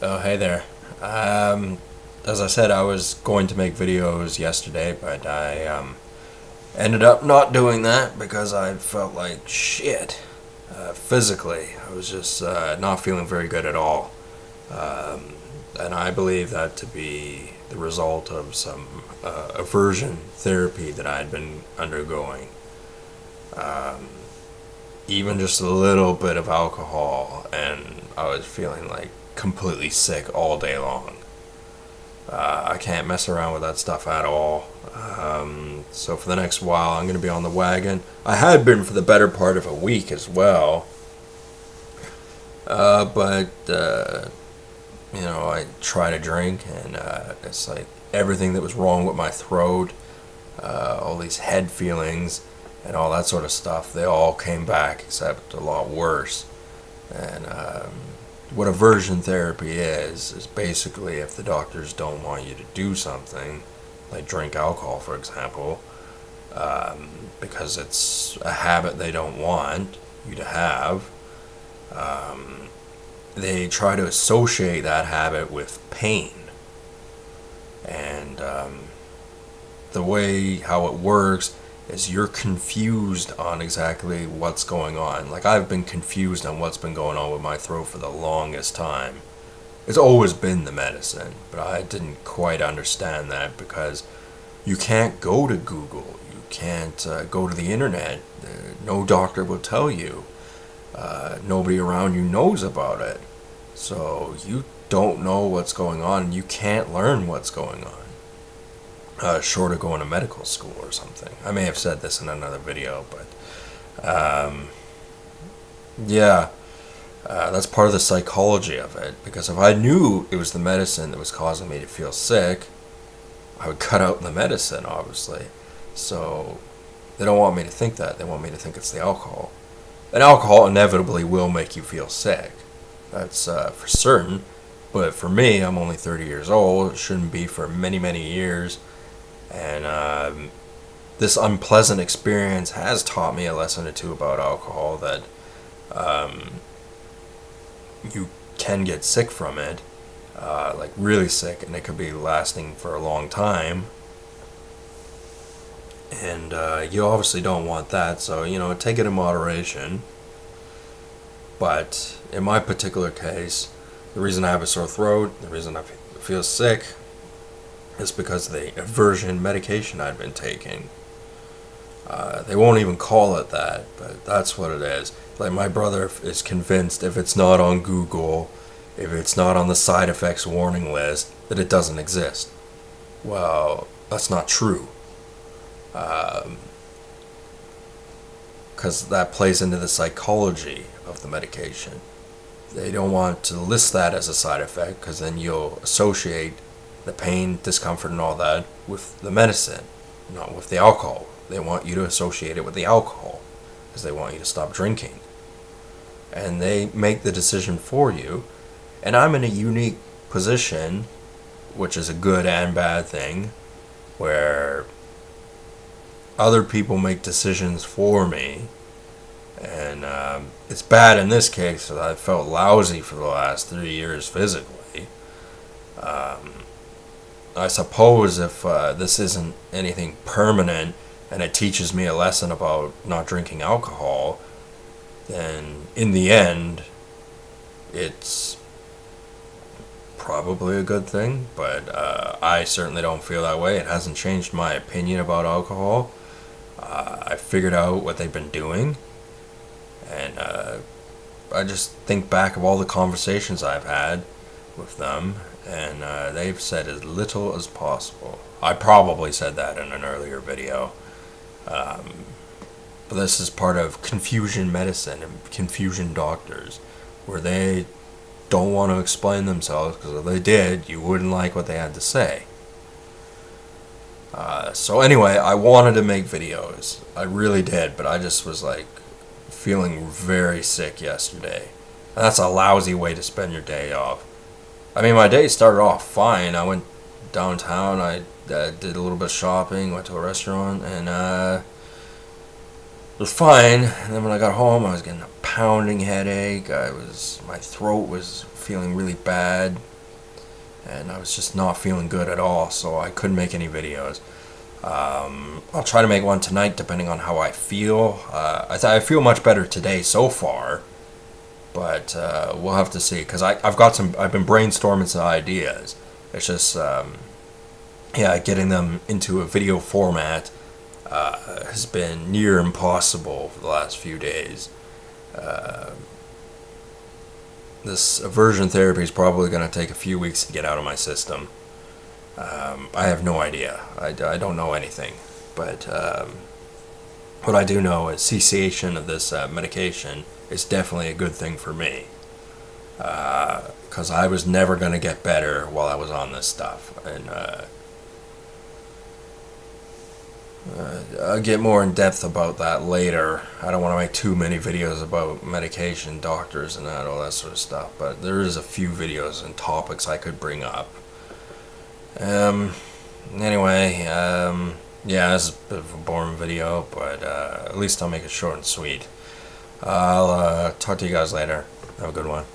Oh, hey there. As I said, I was going to make videos yesterday, but I ended up not doing that because I felt like shit. Physically, I was just not feeling very good at all. Um, and I believe that to be the result of some aversion therapy that I had been undergoing. Um, Even just a little bit of alcohol, and I was feeling like completely sick all day long. I can't mess around with that stuff at all. So for the next while, I'm going to be on the wagon. I had been for the better part of a week as well. But I try to drink, and it's like everything that was wrong with my throat, all these head feelings, and all that sort of stuff, they all came back, except a lot worse. And what aversion therapy is basically if the doctors don't want you to do something, like drink alcohol, for example, because it's a habit they don't want you to have, they try to associate that habit with pain. And the way how it works is you're confused on exactly what's going on. Like, I've been confused on what's been going on with my throat for the longest time. It's always been the medicine, but I didn't quite understand that because you can't go to Google. You can't go to the internet. No doctor will tell you. Nobody around you knows about it. So you don't know what's going on, and you can't learn what's going on. Short of going to medical school or something. I may have said this in another video, but yeah, that's part of the psychology of it. Because if I knew it was the medicine that was causing me to feel sick, I would cut out the medicine, obviously. So they don't want me to think that. They want me to think it's the alcohol. And alcohol inevitably will make you feel sick. That's for certain. But for me, I'm only 30 years old. It shouldn't be for many, many years. And this unpleasant experience has taught me a lesson or two about alcohol, that you can get sick from it, like really sick, and it could be lasting for a long time. And you obviously don't want that, so, take it in moderation. But in my particular case, the reason I have a sore throat, the reason I feel sick, is because of the aversion medication I'd been taking. They won't even call it that, but that's what it is. Like, my brother is convinced if it's not on Google, if it's not on the side effects warning list, that it doesn't exist. Well, that's not true. Because that plays into the psychology of the medication. They don't want to list that as a side effect, because then you'll associate the pain, discomfort, and all that with the medicine, not with the alcohol. They want you to associate it with the alcohol because they want you to stop drinking. And they make the decision for you. And I'm in a unique position, which is a good and bad thing, where other people make decisions for me. And it's bad in this case because I felt lousy for the last 3 years physically. I suppose if this isn't anything permanent and it teaches me a lesson about not drinking alcohol, then in the end, it's probably a good thing. But I certainly don't feel that way. It hasn't changed my opinion about alcohol. I figured out what they've been doing, and I just think back of all the conversations I've had with them, and they've said as little as possible. I probably said that in an earlier video. But this is part of confusion medicine and confusion doctors, where they don't want to explain themselves, because if they did, you wouldn't like what they had to say. So anyway, I wanted to make videos. I really did, but I just was like feeling very sick yesterday. And that's a lousy way to spend your day off. I mean, my day started off fine. I went downtown, I did a little bit of shopping, went to a restaurant, and was fine. And then when I got home, I was getting a pounding headache. My throat was feeling really bad, and I was just not feeling good at all. So I couldn't make any videos. I'll try to make one tonight, depending on how I feel. I feel much better today so far, but we'll have to see. Cause I've been brainstorming some ideas. It's just getting them into a video format has been near impossible for the last few days. This aversion therapy is probably going to take a few weeks to get out of my system. I have no idea. I don't know anything. But what I do know is cessation of this medication is definitely a good thing for me. Because I was never going to get better while I was on this stuff. And I'll get more in depth about that later. I don't want to make too many videos about medication, doctors, and all that sort of stuff. But there is a few videos and topics I could bring up. Anyway, this is a bit of a boring video, but at least I'll make it short and sweet. I'll talk to you guys later. Have a good one.